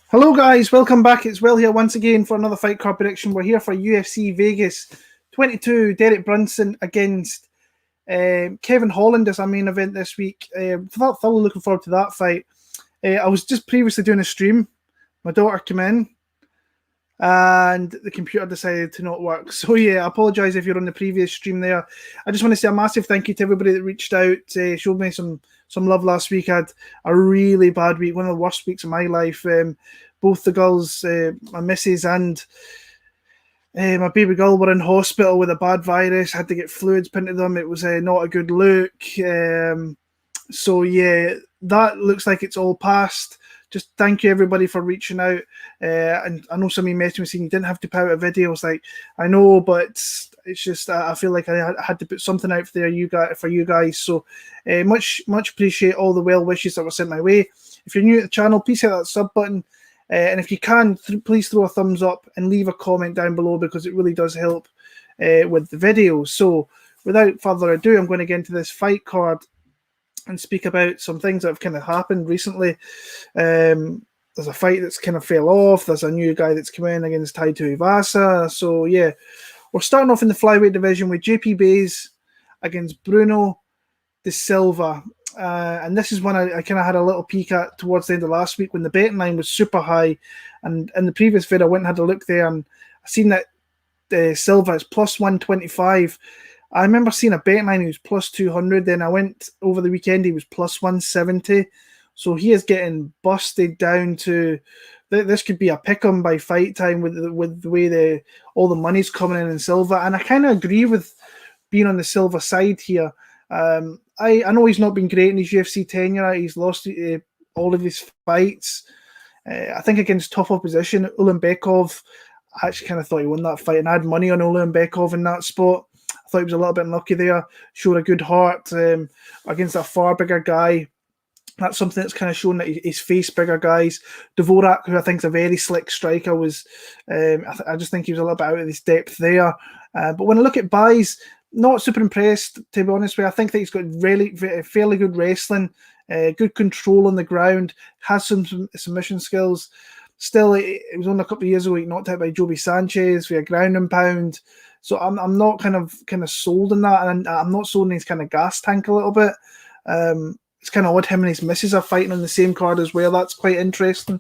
Hello guys, welcome back. It's Will here once again for another fight card prediction. We're here for UFC Vegas 22, Derek Brunson against Kevin Holland as our main event this week. Thoroughly looking forward to that fight. I was just previously doing a stream. My daughter came in and the computer decided to not work. So yeah, I apologise if you're on the previous stream there. I just want to say a massive thank you to everybody that reached out, showed me some love last week. I had a really bad week, one of the worst weeks of my life. Both the girls, my missus and my baby girl, were in hospital with a bad virus. Had to get fluids put into them. It was not a good look. So yeah, that looks like it's all past. Just thank you everybody for reaching out. And I know somebody messaged me saying you didn't have to put out a video. I was like, I know, but it's just I feel like I had to put something out for you guys. So much appreciate all the well wishes that were sent my way. If you're new to the channel, please hit that sub button. And if you can, please throw a thumbs up and leave a comment down below because it really does help with the video. So without further ado, I'm going to get into this fight card and speak about some things that have kind of happened recently. There's a fight that's kind of fell off. There's a new guy that's come in against Tuivasa. So yeah, we're starting off in the flyweight division with JP Buys against Bruno De Silva. And this is one I kind of had a little peek at towards the end of last week when the betting line was super high. And in the previous video, I went and had a look there and I seen that Silva is plus 125. I remember seeing a betting line, he was plus 200. Then I went over the weekend, he was plus 170. So he is getting busted down to, this could be a pick-em by fight time with the way all the money's coming in Silva. And I kind of agree with being on the Silva side here. I know he's not been great in his UFC tenure. He's lost all of his fights. I think against tough opposition, Ulanbekov, I actually kind of thought he won that fight, and I had money on Ulanbekov in that spot. I thought he was a little bit unlucky there. Showed a good heart against a far bigger guy. That's something that's kind of shown that he's faced bigger guys. Dvorak, who I think is a very slick striker, was I just think he was a little bit out of his depth there. But when I look at Buys, not super impressed, to be honest with you. I think that he's got really fairly good wrestling, good control on the ground, has some submission skills. Still, it was only a couple of years ago he knocked out by Joby Sanchez via ground and pound. So I'm not kind of sold on that, and I'm not sold on his kind of gas tank a little bit. It's kind of odd him and his missus are fighting on the same card as well. That's quite interesting.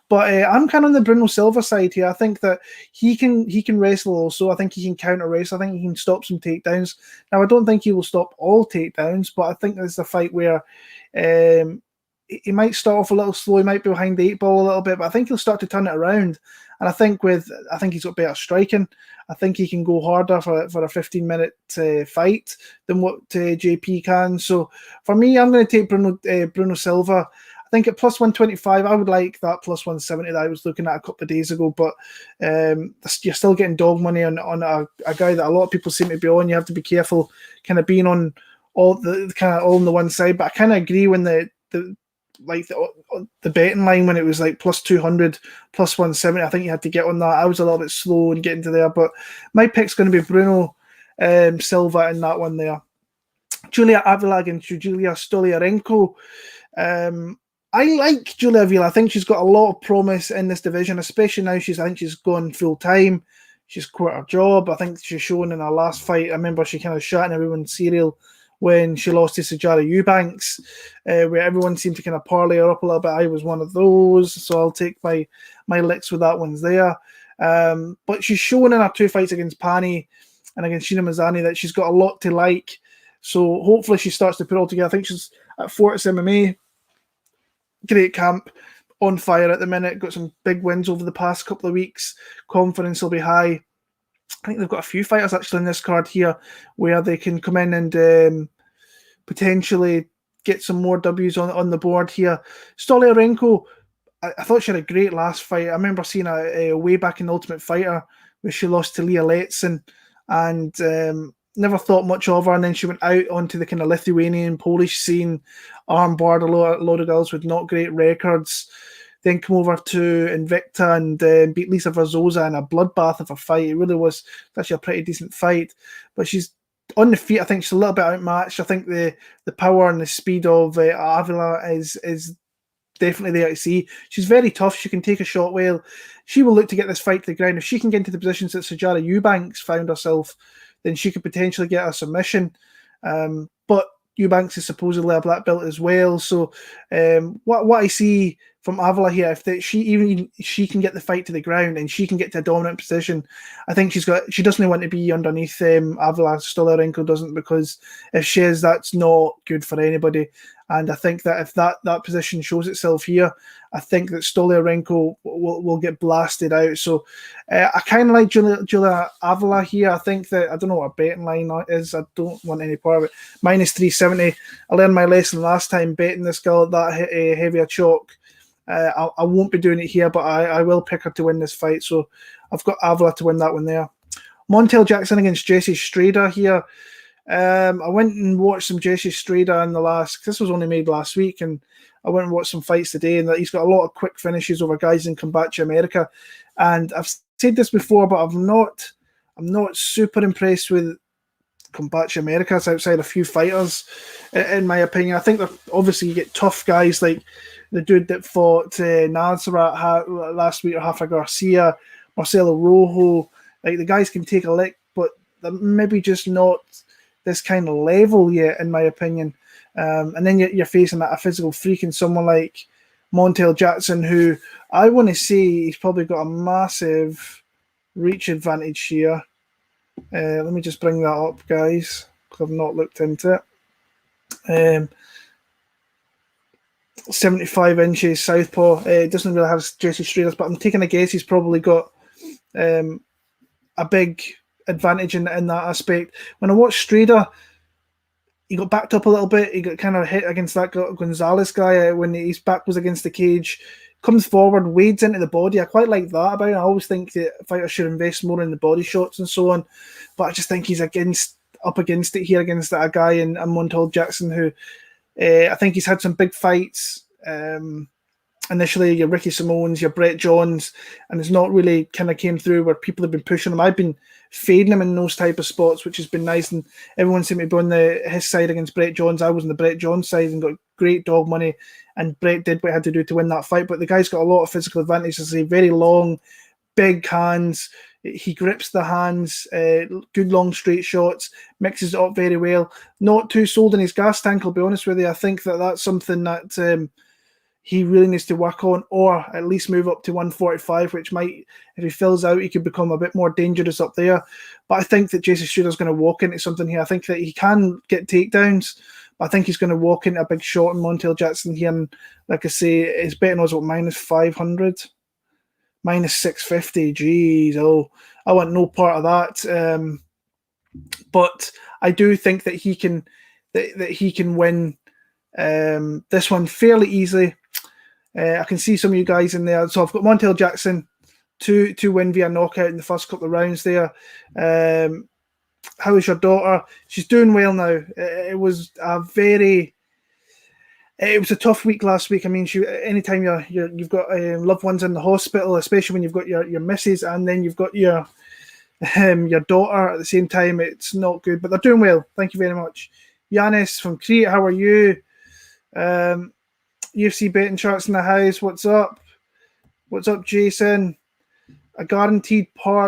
But I'm kind of on the Bruno Silva side here. I think that he can wrestle also. I think he can counter wrestle. I think he can stop some takedowns. Now, I don't think he will stop all takedowns, but I think there's a fight where he might start off a little slow. He might be behind the eight ball a little bit, but I think he'll start to turn it around. And I think he's got better striking. I think he can go harder for a 15-minute fight than what JP can. So for me, I'm going to take Bruno Silva. I think at plus 125, I would like that plus 170 that I was looking at a couple of days ago, but you're still getting dog money on a guy that a lot of people seem to be on. You have to be careful kind of being on all on the one side, but I kind of agree when the betting line when it was like plus 200, plus 170, I think you had to get on that. I was a little bit slow in getting to there, but my pick's going to be Bruno Silva in that one there. Julia Avila against Jujila Stolirenko. I like Julia Avila. I think she's got a lot of promise in this division, especially now I think she's gone full time. She's quit her job. I think she's shown in her last fight. I remember she kind of shot in everyone's cereal when she lost to Sijara Eubanks, where everyone seemed to kind of parlay her up a little bit. I was one of those, so I'll take my licks with that one's there. But she's shown in her two fights against Pani and against Sheena Mazzani that she's got a lot to like. So hopefully she starts to put it all together. I think she's at Fortis MMA. Great camp, on fire at the minute. Got some big wins over the past couple of weeks. Confidence will be high. I think they've got a few fighters actually in this card here where they can come in and potentially get some more W's on the board here. Stolirenko, I thought she had a great last fight. I remember seeing a way back in Ultimate Fighter where she lost to Leah Letson and never thought much of her, and then she went out onto the kind of Lithuanian, Polish scene, armbarred a load of girls with not great records, then come over to Invicta and beat Lisa Verzosa in a bloodbath of a fight. It really was actually a pretty decent fight, but she's on the feet. I think she's a little bit outmatched. I think the power and the speed of Avila is definitely there to see. She's very tough. She can take a shot well. She will look to get this fight to the ground. If she can get into the positions that Sijara Eubanks found herself, then she could potentially get a submission. But Eubanks is supposedly a black belt as well. So what I see from Avila here, if she can get the fight to the ground and she can get to a dominant position, I think she doesn't want to be underneath Avila. Stolirenko doesn't, because if she is, that's not good for anybody. And I think that if that position shows itself here, I think that Stolirenko will get blasted out. So I kind of like Julia Avila here. I think that, I don't know what a betting line is. I don't want any part of it. -370. I learned my lesson last time betting this girl at that heavy a chalk. I won't be doing it here, but I will pick her to win this fight. So I've got Avila to win that one there. Montel Jackson against Jesse Strader here. I went and watched some Jesse Strader in this was only made last week, and I went and watched some fights today, and he's got a lot of quick finishes over guys in Combate America. And I've said this before, but I'm not super impressed with Combate America. It's outside a few fighters, in my opinion. I think that obviously you get tough guys like the dude that fought Montserrant last week, or Rafa Garcia, Marcelo Rojo. Like, the guys can take a lick, but they're maybe just not this kind of level yet, in my opinion. And then you're facing a physical freak in someone like Montel Jackson, who I want to say he's probably got a massive reach advantage here. Let me just bring that up, guys, because I've not looked into it. 75 inches, southpaw. It doesn't really have Jesse Strader's, but I'm taking a guess he's probably got a big advantage in that aspect. When I watched Strader, he got backed up a little bit. He got kind of hit against that Gonzalez guy when his back was against the cage. Comes forward, wades into the body. I quite like that about it. I always think that fighters should invest more in the body shots and so on. But I just think he's up against it here, against a guy in Montel Jackson, who I think he's had some big fights. Initially, your Ricky Simone's, your Brett Johns, and it's not really kind of came through where people have been pushing him. I've been fading him in those type of spots, which has been nice, and everyone seemed to be on his side against Brett Johns. I was on the Brett Johns side and got great dog money, and Brett did what he had to do to win that fight. But the guy's got a lot of physical advantage. He's very long, big hands. He grips the hands, good long straight shots, mixes it up very well. Not too sold in his gas tank, I'll be honest with you. I think that's something that he really needs to work on, or at least move up to 145, which might, if he fills out, he could become a bit more dangerous up there. But I think that Jason Strader's going to walk into something here. I think that he can get takedowns, but I think he's going to walk into a big shot in Montel Jackson here. And like I say, his betting was -500, -650. Jeez, I want no part of that. But I do think that he can win this one fairly easily. I can see some of you guys in there. So I've got Montel Jackson to win via knockout in the first couple of rounds there. How is your daughter? She's doing well now. It was a tough week last week. I mean, anytime you've got loved ones in the hospital, especially when you've got your missus and then you've got your daughter at the same time, it's not good. But they're doing well. Thank you very much. Yanez from Crete, how are you? UFC betting charts in the house. What's up? What's up, Jason? A guaranteed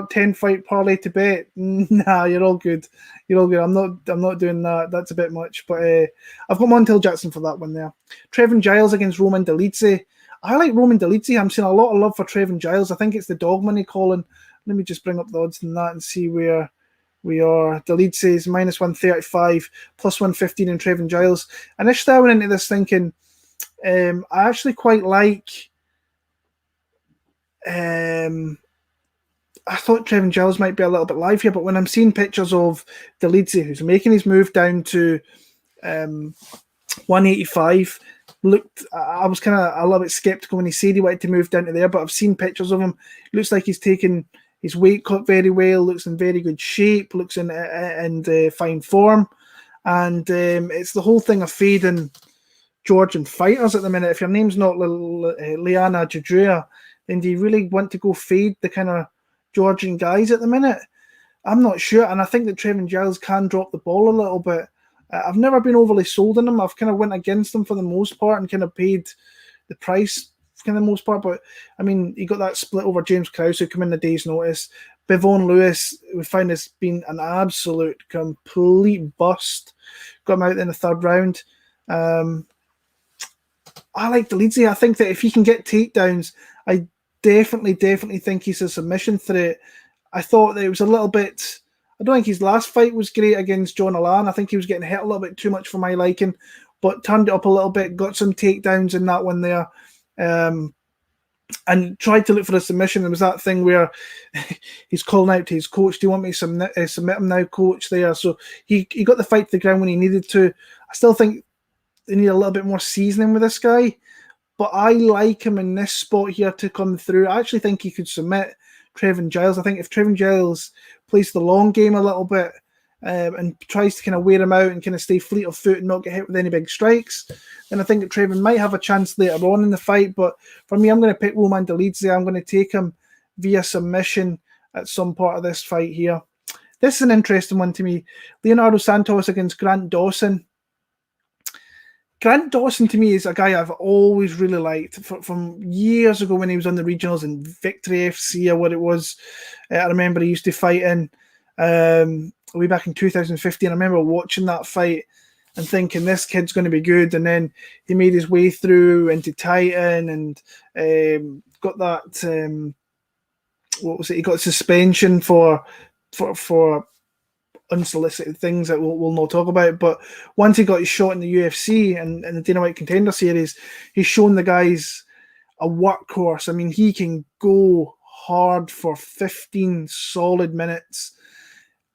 10 fight parlay to bet? Nah, you're all good. You're all good. I'm not doing that. That's a bit much. But I've got Montel Jackson for that one there. Trevin Giles against Roman Dolidze. I like Roman Dolidze. I'm seeing a lot of love for Trevin Giles. I think it's the dog money calling. Let me just bring up the odds on that and see where we are. Dolidze is -135, +115 in Trevin Giles. Initially, I went into this thinking I actually quite like. I thought Trevin Giles might be a little bit live here, but when I'm seeing pictures of Dolidze, who's making his move down to 185, I was kind of a little bit skeptical when he said he wanted to move down to there, but I've seen pictures of him. Looks like he's taken his weight cut very well, looks in very good shape, looks in fine form. And it's the whole thing of fading Georgian fighters at the minute. If your name's not Liana Jujila, then do you really want to go fade the kind of Georgian guys at the minute? I'm not sure. And I think that Trevin Giles can drop the ball a little bit. I've never been overly sold on him. I've kind of went against him for the most part and kind of paid the price for the most part. But I mean, he got that split over James Krause, who came in a day's notice. Bevon Lewis, we find has been an absolute complete bust. Got him out in the third round. I like Dolidze. I think that if he can get takedowns, I definitely think he's a submission threat. I thought that it was a little bit. I don't think his last fight was great against John Allan. I think he was getting hit a little bit too much for my liking, but turned it up a little bit, got some takedowns in that one there, and tried to look for a submission. There was that thing where he's calling out to his coach, "Do you want me to submit him now, coach?" There, so he got the fight to the ground when he needed to. I still think they need a little bit more seasoning with this guy, but I like him in this spot here to come through. I actually think he could submit Trevin Giles. I think if Trevin Giles plays the long game a little bit and tries to kind of wear him out and kind of stay fleet of foot and not get hit with any big strikes, then I think that Trevin might have a chance later on in the fight. But for me, I'm going to pick Roman Dolidze. I'm going to take him via submission at some part of this fight here. This is an interesting one to me. Leonardo Santos against Grant Dawson. Grant Dawson, to me, is a guy I've always really liked from years ago when he was on the regionals in Victory FC or what it was. I remember he used to fight in way back in 2015. I remember watching that fight and thinking this kid's going to be good. And then he made his way through into Titan and got that, what was it? He got suspension for unsolicited things that we'll not talk about. But once he got his shot in the UFC and the Dana White Contender Series, he's shown the guys a workhorse. I mean, he can go hard for 15 solid minutes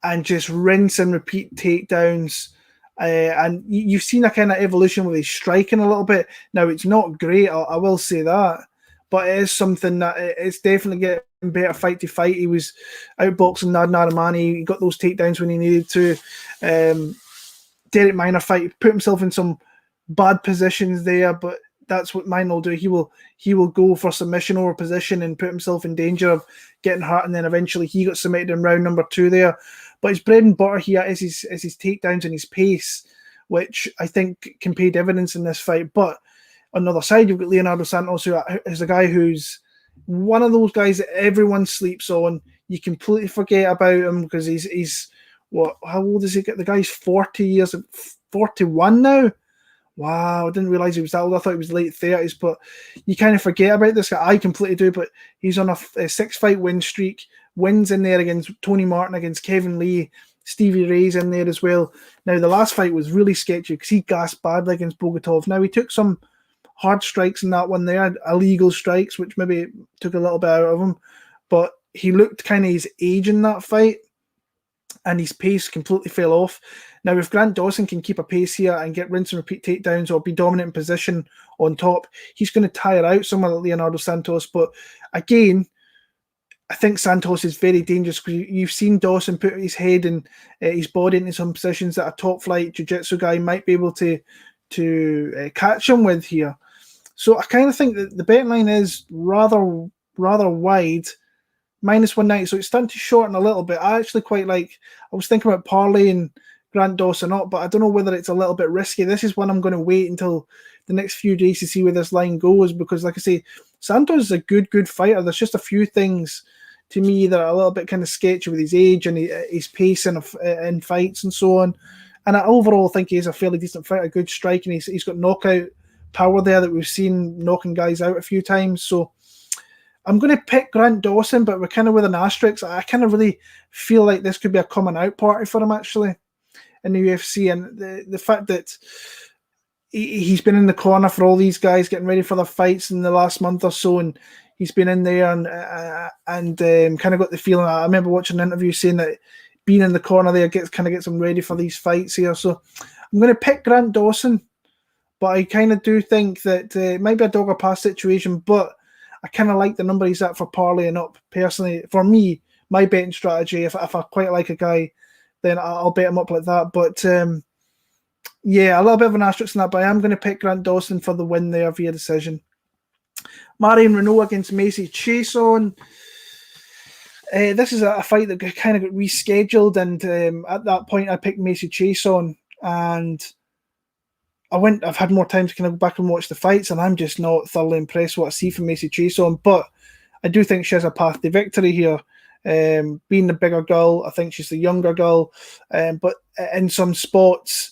and just rinse and repeat takedowns. And you've seen a kind of evolution with his striking a little bit. Now, it's not great, I will say that, but it is something that it's definitely getting better fight to fight. He was outboxing Narimani. He got those takedowns when he needed to. Derek Minor fight, put himself in some bad positions there, but that's what Minor will do. He will go for submission over position and put himself in danger of getting hurt, and then eventually he got submitted in round number 2 there. But his bread and butter here is his takedowns and his pace, which I think can pay dividends in this fight. But on the other side, you've got Leonardo Santos, who is a guy who's one of those guys that everyone sleeps on. You completely forget about him because he's what? How old is he? The guy's 41 now. Wow, I didn't realize he was that old. I thought he was late 30s, but you kind of forget about this guy. I completely do, but he's on a 6-fight win streak. Wins in there against Tony Martin, against Kevin Lee, Stevie Ray's in there as well. Now, the last fight was really sketchy because he gasped badly against Bogatov. Now, he took some hard strikes in that one there, illegal strikes, which maybe took a little bit out of him, but he looked kind of his age in that fight, and his pace completely fell off. Now, if Grant Dawson can keep a pace here and get rinse and repeat takedowns or be dominant in position on top, he's going to tire out someone like Leonardo Santos. But again, I think Santos is very dangerous because you've seen Dawson put his head and his body into some positions that a top flight jiu-jitsu guy might be able to catch him with here. So I kind of think that the betting line is rather wide, -190. So it's starting to shorten a little bit. I actually quite like. I was thinking about parlaying Grant Dawson up, but I don't know whether it's a little bit risky. This is one I'm going to wait until the next few days to see where this line goes, because, like I say, Santos is a good fighter. There's just a few things to me that are a little bit kind of sketchy with his age and his pace in fights and so on. And I overall think he's a fairly decent fighter, good strike, and he's got knockout power there that we've seen knocking guys out a few times. So I'm going to pick Grant Dawson, but we're kind of with an asterisk. I kind of really feel like this could be a coming out party for him, actually, in the UFC. And the fact that he's been in the corner for all these guys getting ready for their fights in the last month or so, and he's been in there and kind of got the feeling. I remember watching an interview saying that being in the corner there gets them ready for these fights here. So I'm going to pick Grant Dawson, but I kind of do think that it might be a dog or pass situation, but I kind of like the number he's at for parlaying up. Personally, for me, my betting strategy, if I quite like a guy, then I'll bet him up like that. But yeah, a little bit of an asterisk in that, but I am going to pick Grant Dawson for the win there via decision. Marion Reneau against Macy Chiasson. This is a fight that kind of got rescheduled, and at that point I picked Macy Chiasson, and I've had more time to kind of go back and watch the fights, and I'm just not thoroughly impressed with what I see from Macy Chiasson. But I do think she has a path to victory here. Being the bigger girl, I think she's the younger girl. But in some spots,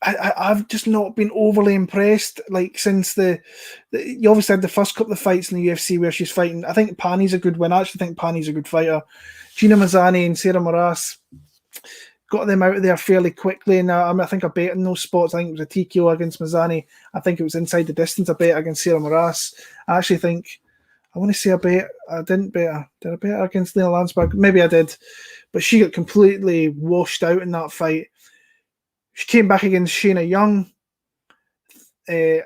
I've just not been overly impressed. Like since you obviously had the first couple of fights in the UFC where she's fighting. I think Pani's a good win. I actually think Pani's a good fighter. Gina Mazzani and Sarah Moras got them out of there fairly quickly. And I think I bet in those spots. I think it was a TKO against Mazzani. I think it was inside the distance. I bet against Sarah Moras. I actually think, I want to say I didn't bet her. Did I bet her against Lena Landsberg? Maybe I did. But she got completely washed out in that fight. She came back against Shayna Young. I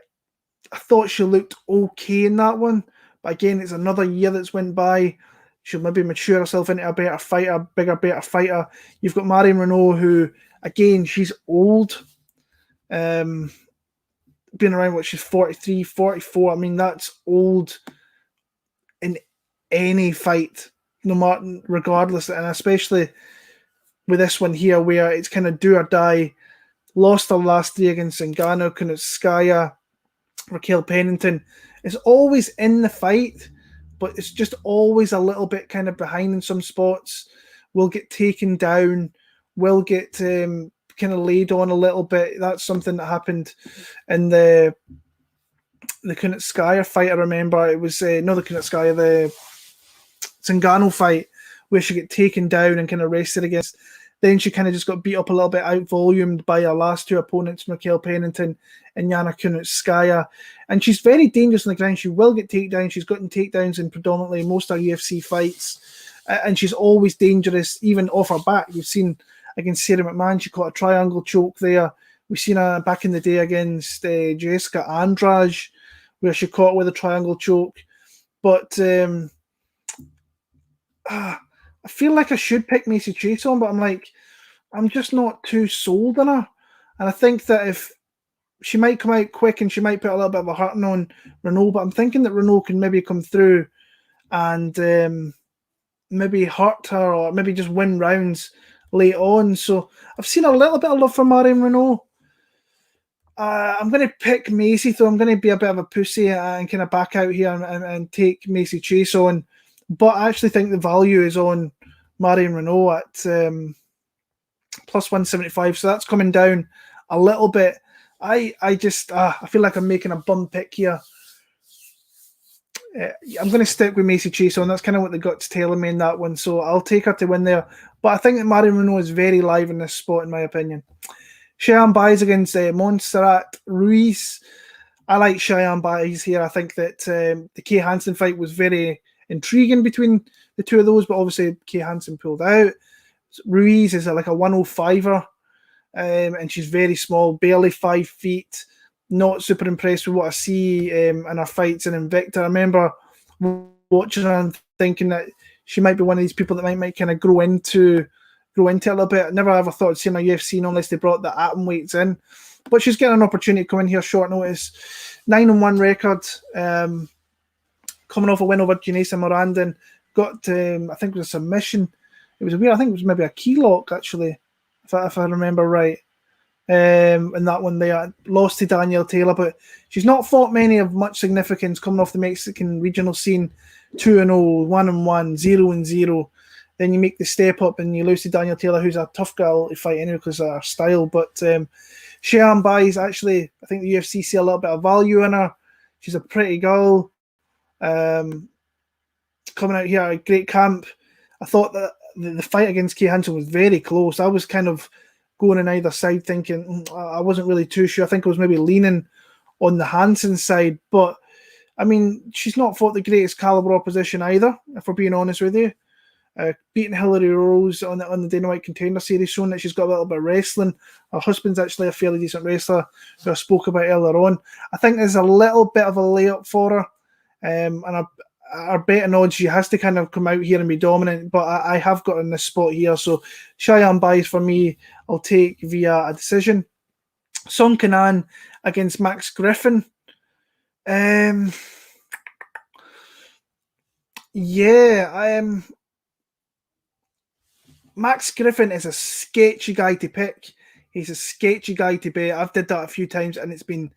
thought she looked okay in that one. But again, it's another year that's went by. She'll maybe mature herself into a better fighter, better fighter. You've got Marion Reneau, who, again, she's old. Been around, she's 43, 44. I mean, that's old in any fight, no matter, regardless. And especially with this one here, where it's kind of do or die. Lost her last 3 against Ngannou, Kunitskaya, Raquel Pennington. It's always in the fight, but it's just always a little bit kind of behind in some spots. Will get taken down, will get kind of laid on a little bit. That's something that happened in the Kunitskaya fight. I remember it was not the Kunitskaya, the Ngannou fight, where she got taken down and kind of rested against. Then she kind of just got beat up a little bit, out-volumed by her last 2 opponents, Raquel Pennington and Yana Kunitskaya. And she's very dangerous on the ground. She will get takedowns. She's gotten takedowns in predominantly most of her UFC fights. And she's always dangerous, even off her back. You've seen against Sarah McMahon, she caught a triangle choke there. We've seen her back in the day against Jessica Andrade, where she caught with a triangle choke. But I feel like I should pick Macy Chiasson, but I'm just not too sold on her. And I think that if she might come out quick and she might put a little bit of a hurting on Reneau, but I'm thinking that Reneau can maybe come through and maybe hurt her or maybe just win rounds late on. So I've seen a little bit of love for Marion Reneau. I'm going to pick Macy, though. I'm going to be a bit of a pussy and kind of back out here and take Macy Chiasson. But I actually think the value is on Marion Reneau at plus 175. So that's coming down a little bit. I feel like I'm making a bum pick here. I'm going to stick with Macy Chiasson. That's kind of what the gut's telling me in that one. So I'll take her to win there. But I think that Marion Reneau is very live in this spot, in my opinion. Cheyenne buys against Montserrant Ruiz. I like Cheyenne buys here. I think that the Kay Hansen fight was very intriguing between the two of those, but obviously Kay Hansen pulled out. Ruiz is like a 105er, and she's very small, barely 5 feet. Not super impressed with what I see in her fights in Invicta. I remember watching her and thinking that she might be one of these people that might kind of grow into it a little bit. I never ever thought I'd seen a UFC unless they brought the atom weights in. But she's getting an opportunity to come in here short notice. 9-1 record. Coming off a win over Janessa Morandin, got I think it was a submission. It was weird. I think it was maybe a key lock actually, if I remember right. And that one there lost to Danielle Taylor, but she's not fought many of much significance coming off the Mexican regional scene. 2-0, 1-1, 0-0. Then you make the step up and you lose to Danielle Taylor, who's a tough girl to fight anyway because of her style. But Cheyenne buys actually, I think the UFC see a little bit of value in her. She's a pretty girl. Coming out here, a great camp. I thought that the fight against Kay Hansen was very close. I was kind of going on either side thinking, I wasn't really too sure. I think I was maybe leaning on the Hansen side. But, I mean, she's not fought the greatest caliber opposition either, if we're being honest with you. Beating Hillary Rose on the Dana White Contender Series, showing that she's got a little bit of wrestling. Her husband's actually a fairly decent wrestler, who I spoke about earlier on. I think there's a little bit of a layup for her. And our betting odds, she has to kind of come out here and be dominant, but I have got in this spot here. So Cheyenne buys for me, I'll take via a decision. Song Kenan against Max Griffin. Max Griffin is a sketchy guy to pick. He's a sketchy guy to bet. I've did that a few times, and it's been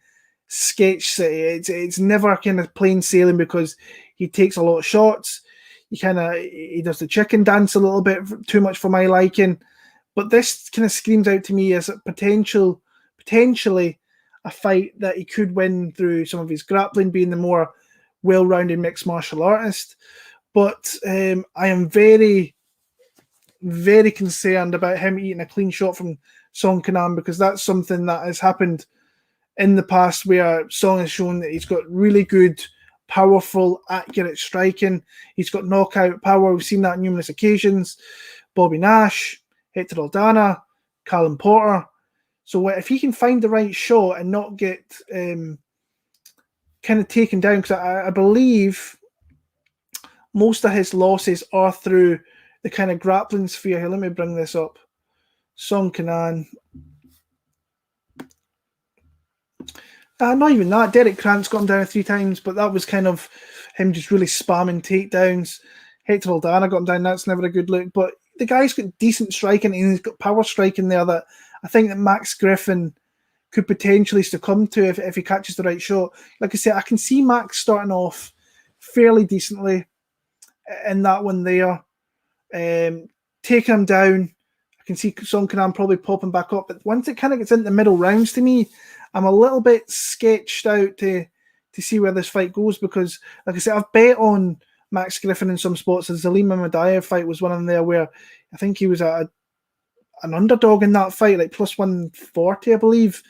sketch city. It's never kind of plain sailing because he takes a lot of shots. He does the chicken dance a little bit too much for my liking. But this kind of screams out to me as a potentially a fight that he could win through some of his grappling, being the more well-rounded mixed martial artist. But I am very, very concerned about him eating a clean shot from Song Kenan, because that's something that has happened in the past where Song has shown that he's got really good, powerful, accurate striking. He's got knockout power. We've seen that on numerous occasions. Bobby Nash, Hector Aldana, Callum Porter. So if he can find the right shot and not get kind of taken down, because I believe most of his losses are through the kind of grappling sphere. Here, let me bring this up. Song Kenan. Not even that. Derek Krantz got him down 3 times, but that was kind of him just really spamming takedowns. Hector Aldana got him down. That's never a good look. But the guy's got decent striking, and he's got power striking there that I think that Max Griffin could potentially succumb to if he catches the right shot. Like I said, I can see Max starting off fairly decently in that one there. Taking him down, I can see Song Kenan probably popping back up. But once it kind of gets into the middle rounds, to me, I'm a little bit sketched out to see where this fight goes, because, like I said, I've bet on Max Griffin in some spots. The Zaleem Mamadaev fight was one of them there where I think he was an underdog in that fight, like plus 140, I believe.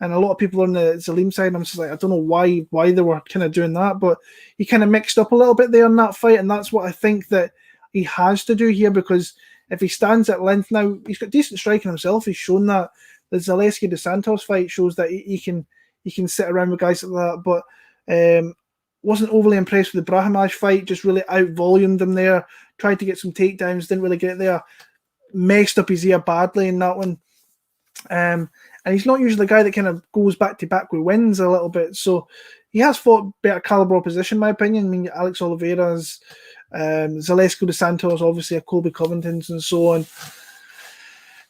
And a lot of people on the Zaleem side, I'm just like, I don't know why they were kind of doing that, but he kind of mixed up a little bit there in that fight, and that's what I think that he has to do here, because if he stands at length now, he's got decent striking himself. He's shown that. The Zaleski de Santos fight shows that he can sit around with guys like that, but wasn't overly impressed with the Brahimaj fight. Just really out-volumed him there. Tried to get some takedowns, didn't really get there. Messed up his ear badly in that one. And he's not usually the guy that kind of goes back-to-back with wins a little bit. So he has fought better caliber opposition, in my opinion. I mean, Alex Oliveira's, Zaleski de Santos, obviously, a Colby Covington's and so on.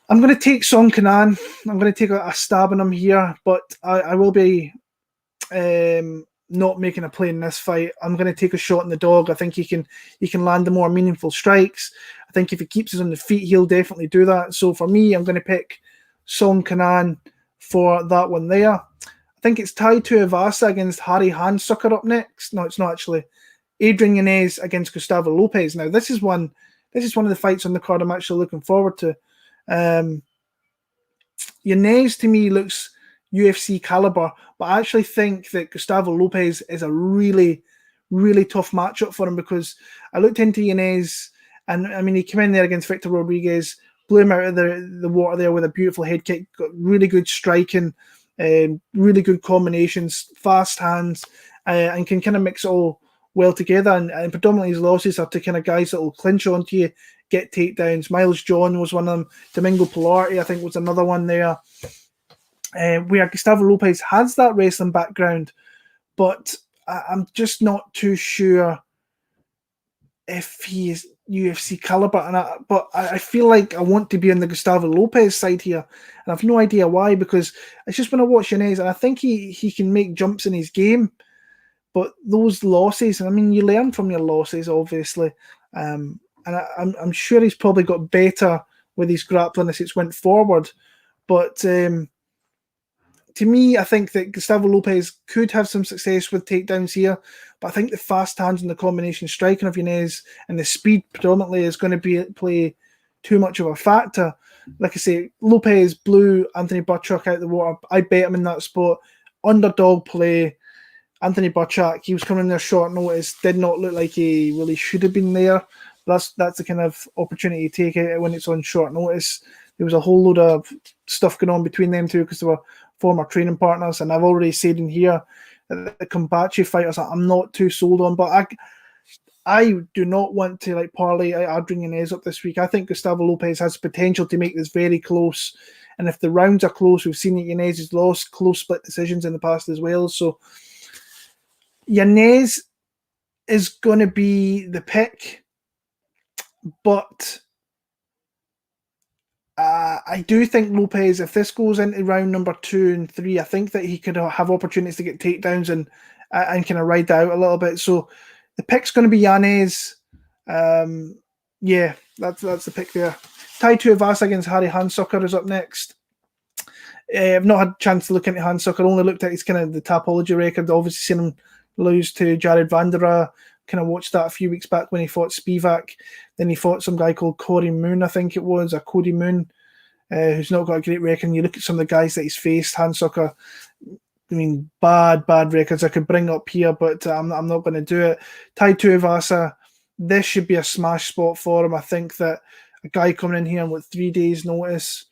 I'm going to take Song Kenan. I'm going to take a stab on him here, but I will be not making a play in this fight. I'm going to take a shot in the dog. I think he can land the more meaningful strikes. I think if he keeps us on the feet, he'll definitely do that. So for me, I'm going to pick Song Kenan for that one there. I think it's Tuivasa against Harry Hunsucker up next. No, it's not actually. Adrien Yanez against Gustavo Lopez. Now, this is one of the fights on the card I'm actually looking forward to. Yanez to me looks UFC caliber, but I actually think that Gustavo Lopez is a really, really tough matchup for him, because I looked into Yanez, and I mean, he came in there against Victor Rodriguez, blew him out of the water there with a beautiful head kick, got really good striking, really good combinations, fast hands, and can kind of mix it all well together. And predominantly his losses are to kind of guys that will clinch onto you, get takedowns. Miles John was one of them. Domingo Pilarti, I think, was another one there. Where Gustavo Lopez has that wrestling background, but I'm just not too sure if he is UFC caliber. But I feel like I want to be on the Gustavo Lopez side here, and I've no idea why, because it's just when I watch Yanez, and I think he can make jumps in his game, but those losses, and I mean, you learn from your losses, obviously. And I'm sure he's probably got better with his grappling as it's went forward. But to me, I think that Gustavo Lopez could have some success with takedowns here. But I think the fast hands and the combination striking of Yanez and the speed predominantly is going to play too much of a factor. Like I say, Lopez blew Anthony Butchuk out the water. I bet him in that spot. Underdog play. Anthony Butchuk, he was coming in there short notice, did not look like he really should have been there. That's the kind of opportunity you take it when it's on short notice. There was a whole load of stuff going on between them two because they were former training partners, and I've already said in here that the Kombachi fighters I'm not too sold on, but I do not want to parlay Adrien Yanez up this week. I think Gustavo Lopez has potential to make this very close, and if the rounds are close, we've seen that Yanez has lost close split decisions in the past as well. So Yanez is going to be the pick, but I do think Lopez, if this goes into round number 2 and 3, I think that he could have opportunities to get takedowns and kind of ride out a little bit. So the pick's going to be Yanez. Yeah, that's the pick there. Tai Tuivasa against Harry Hunsucker is up next. I've not had a chance to look into Hunsucker. Only looked at his kind of the Tapology record. Obviously seen him lose to Jared Vanderaa. Kind of watched that a few weeks back when he fought Spivak. Then he fought some guy called Corey Moon, I think it was, or Cody Moon, who's not got a great record. And you look at some of the guys that he's faced, Hunsucker, I mean, bad records I could bring up here, but I'm not going to do it. Tai Tuivasa, this should be a smash spot for him. I think that a guy coming in here with 3 days' notice,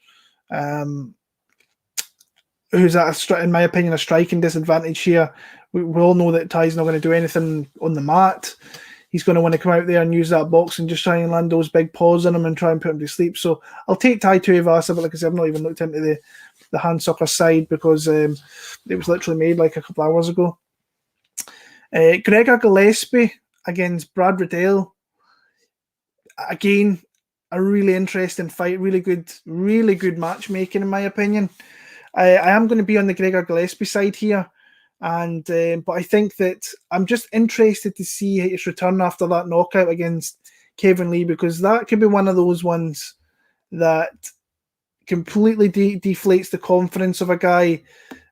who's at, in my opinion, a striking disadvantage here. We all know that Ty's not going to do anything on the mat. He's going to want to come out there and use that box and just try and land those big paws on him and try and put him to sleep. So I'll take Tai Tuivasa, but like I said, I've not even looked into the Hunsucker side because it was literally made like a couple hours ago. Gregor Gillespie against Brad Riddell. Again, a really interesting fight, really good matchmaking in my opinion. I am going to be on the Gregor Gillespie side here. And but I think that I'm just interested to see his return after that knockout against Kevin Lee, because that could be one of those ones that completely deflates the confidence of a guy.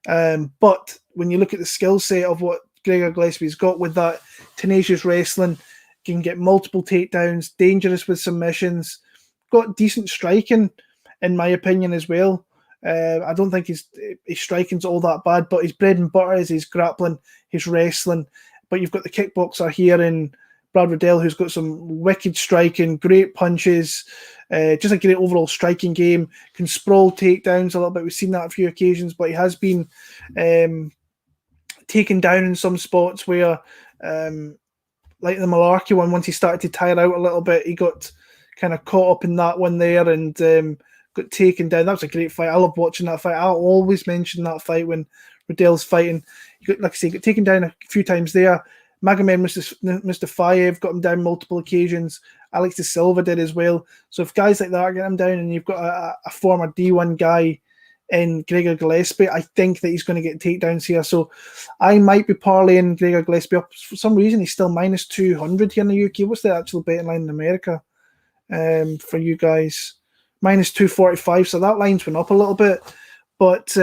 But when you look at the skill set of what Gregor Gillespie's got with that tenacious wrestling, can get multiple takedowns, dangerous with submissions, got decent striking, in my opinion, as well. I don't think his striking's all that bad, but his bread and butter is his grappling, his wrestling. But you've got the kickboxer here in Brad Riddell, who's got some wicked striking, great punches, just a great overall striking game, can sprawl takedowns a little bit. We've seen that a few occasions, but he has been taken down in some spots where, like the Malarkey one, once he started to tire out a little bit, he got kind of caught up in that one there and got taken down. That was a great fight. I love watching that fight. I'll always mention that fight when Riddell's fighting. He got, like I say, got taken down a few times there. Magomed Mustafayev got him down multiple occasions. Alex De Silva did as well. So if guys like that get him down and you've got a former D1 guy in Gregor Gillespie, I think that he's going to get takedowns here. So I might be parlaying Gregor Gillespie up. For some reason, he's still minus 200 here in the UK. What's the actual betting line in America for you guys? Minus 245, so that line's went up a little bit. But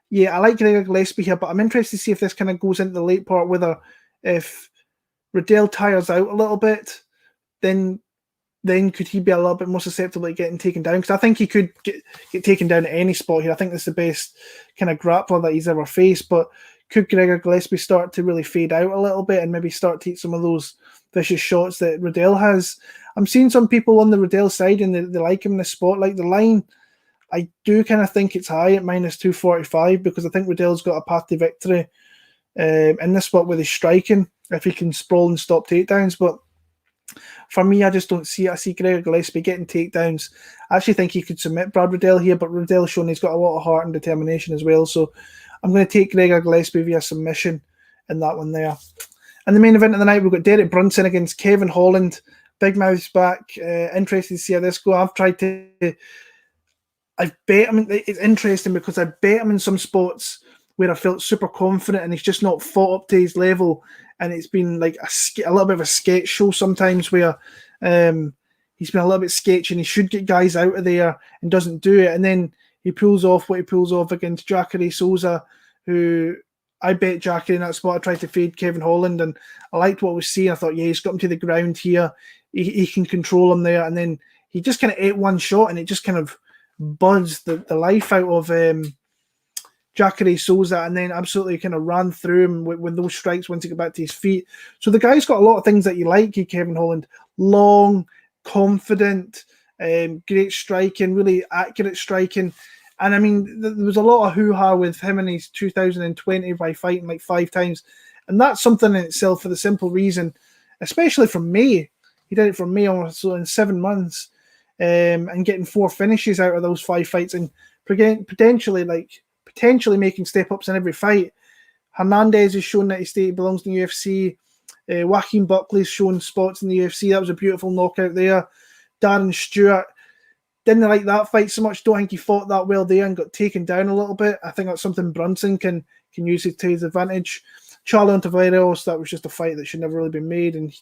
yeah, I like Gregor Gillespie here, but I'm interested to see if this kind of goes into the late part, whether if Riddell tires out a little bit, then could he be a little bit more susceptible to getting taken down? Because I think he could get taken down at any spot here. I think this is the best kind of grappler that he's ever faced, but could Gregor Gillespie start to really fade out a little bit and maybe start to eat some of those vicious shots that Riddell has? I'm seeing some people on the Riddell side and they like him in the spot. Like the line, I do kind of think it's high at minus 245 because I think Riddell's got a path to victory in this spot with his striking, if he can sprawl and stop takedowns. But for me, I just don't see it. I see Gregor Gillespie getting takedowns. I actually think he could submit Brad Riddell here, but Riddell's shown he's got a lot of heart and determination as well. So I'm going to take Gregor Gillespie via submission in that one there. And the main event of the night, we've got Derek Brunson against Kevin Holland. Big Mouth's back. Interested to see how this go. I've bet him. It's interesting because I bet him in some spots where I felt super confident and he's just not fought up to his level. And it's been like a little bit of a sketch show sometimes where he's been a little bit sketchy and he should get guys out of there and doesn't do it. And then he pulls off what he pulls off against Jacare Souza, who I bet Jacare in that spot. I tried to fade Kevin Holland and I liked what I was seeing. I thought, yeah, he's got him to the ground here. He can control him there. And then he just kind of ate one shot and it just kind of buzzed the life out of Jacare Souza and then absolutely kind of ran through him with those strikes once he got back to his feet. So the guy's got a lot of things that you like, Kevin Holland. Long, confident, great striking, really accurate striking. And I mean, there was a lot of hoo-ha with him in his 2020 by fighting like 5 times. And that's something in itself for the simple reason, especially from May. He did it from May almost in 7 months and getting 4 finishes out of those 5 fights and potentially making step-ups in every fight. Hernandez has shown that he belongs in the UFC. Joaquin Buckley's shown spots in the UFC. That was a beautiful knockout there. Darren Stewart Didn't like that fight so much. Don't think he fought that well there and got taken down a little bit. I think that's something Brunson can use it to his advantage. Charlo and Tuivasa, that was just a fight that should never really been made, and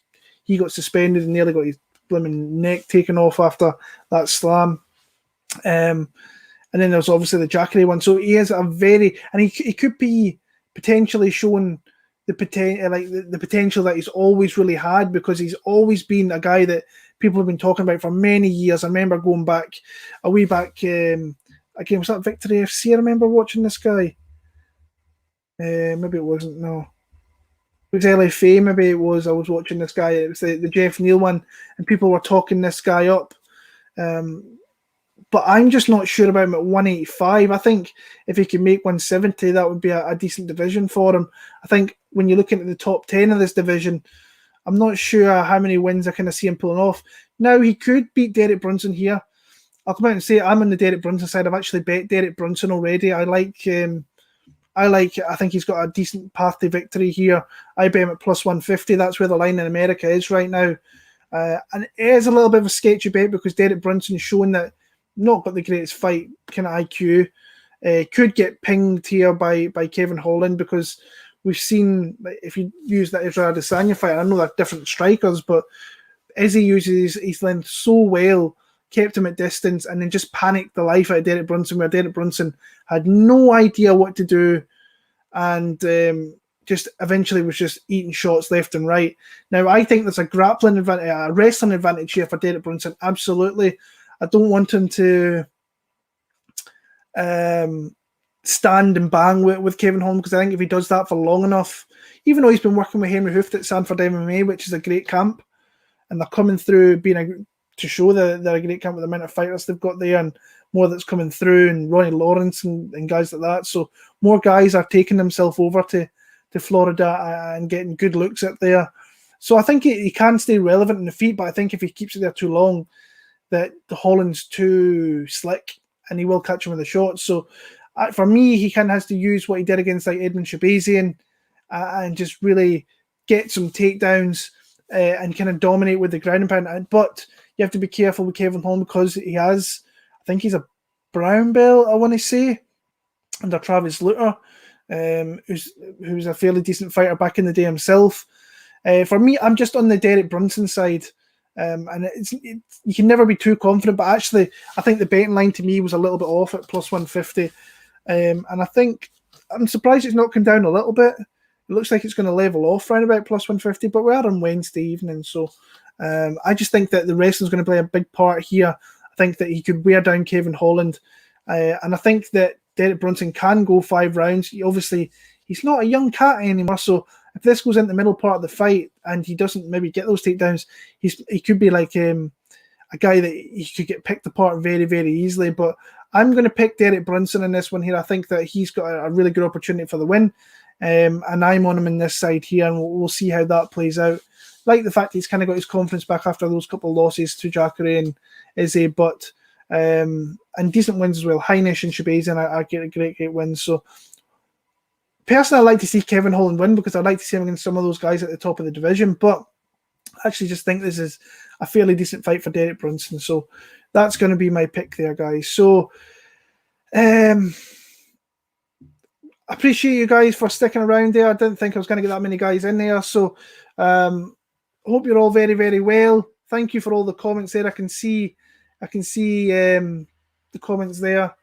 he got suspended and nearly got his blooming neck taken off after that slam. And then there's obviously the Jacare one. So he is a very, and he could be potentially showing the potential, like the potential that he's always really had, because he's always been a guy that people have been talking about for many years. I remember going back a wee back again, was that Victory FC? I remember watching this guy. Maybe it wasn't. No, it was LFA. Maybe it was. I was watching this guy. It was the Jeff Neal one, and people were talking this guy up. But I'm just not sure about him at 185. I think if he can make 170, that would be a decent division for him. I think when you're looking at the top 10 of this division, I'm not sure how many wins I kind of see him pulling off. Now, he could beat Derek Brunson here. I'll come out and say I'm on the Derek Brunson side. I've actually bet Derek Brunson already. I think he's got a decent path to victory here. I bet him at plus 150. That's where the line in America is right now. And it is a little bit of a sketchy bet because Derek Brunson's showing that not got the greatest fight kind of IQ. Could get pinged here by Kevin Holland, because we've seen, if you use that Israel Adesanya fight, I know they're different strikers, but Izzy uses his length so well, kept him at distance, and then just panicked the life out of Derek Brunson, where Derek Brunson had no idea what to do, and just eventually was just eating shots left and right. Now, I think there's a grappling advantage, a wrestling advantage here for Derek Brunson, absolutely. I don't want him to stand and bang with Kevin Holland, because I think if he does that for long enough, even though he's been working with Henry Hooft at Sanford MMA, which is a great camp, and they're coming through to show that they're a great camp with the amount of fighters they've got there, and more that's coming through, and Ronnie Lawrence and guys like that. So more guys are taking themselves over to Florida and getting good looks at there. So I think he can stay relevant in the feet, but I think if he keeps it there too long, that the Holland's too slick and he will catch him with a shot. So for me, he kind of has to use what he did against like Edmund Shabazian and just really get some takedowns and kind of dominate with the ground and pound. But you have to be careful with Kevin Holland, because I think he's a brown belt, I want to say, under Travis Lutter, who's a fairly decent fighter back in the day himself. For me, I'm just on the Derek Brunson side. And you can never be too confident, but actually I think the betting line to me was a little bit off at plus 150, and I think I'm surprised it's not come down a little bit. It looks like it's going to level off around about plus 150, but we are on Wednesday evening, so I just think that the wrestling's going to play a big part here. I think that he could wear down Kevin Holland, and I think that Derek Brunson can go 5 rounds. He's not a young cat anymore, so if this goes in the middle part of the fight and he doesn't maybe get those takedowns, he could be like a guy that he could get picked apart very, very easily. But I'm going to pick Derek Brunson in this one here. I think that he's got a really good opportunity for the win, and I'm on him in this side here, and we'll see how that plays out. Like the fact he's kind of got his confidence back after those couple of losses to Jacare and Izzy, but and decent wins as well. Heinisch and Shabazian are great wins. So personally, I like to see Kevin Holland win, because I'd like to see him against some of those guys at the top of the division. But I actually just think this is a fairly decent fight for Derek Brunson. So that's going to be my pick there, guys. So I appreciate you guys for sticking around there. I didn't think I was going to get that many guys in there. So hope you're all very, very well. Thank you for all the comments there. I can see the comments there.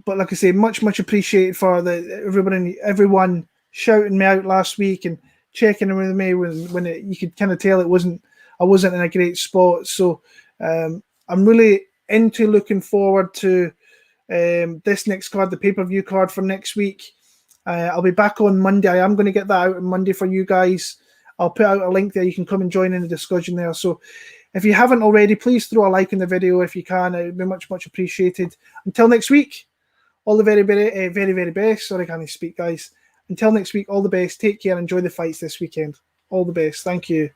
But like I say, much appreciated for everyone shouting me out last week and checking in with me when you could kind of tell I wasn't in a great spot. So I'm really looking forward to this next card, the pay-per-view card for next week. I'll be back on Monday. I am going to get that out on Monday for you guys. I'll put out a link there. You can come and join in the discussion there. So if you haven't already, please throw a like in the video if you can. It would be much appreciated. Until next week, all the very, very, very, very best. Sorry, I can't speak, guys. Until next week, all the best. Take care and enjoy the fights this weekend. All the best. Thank you.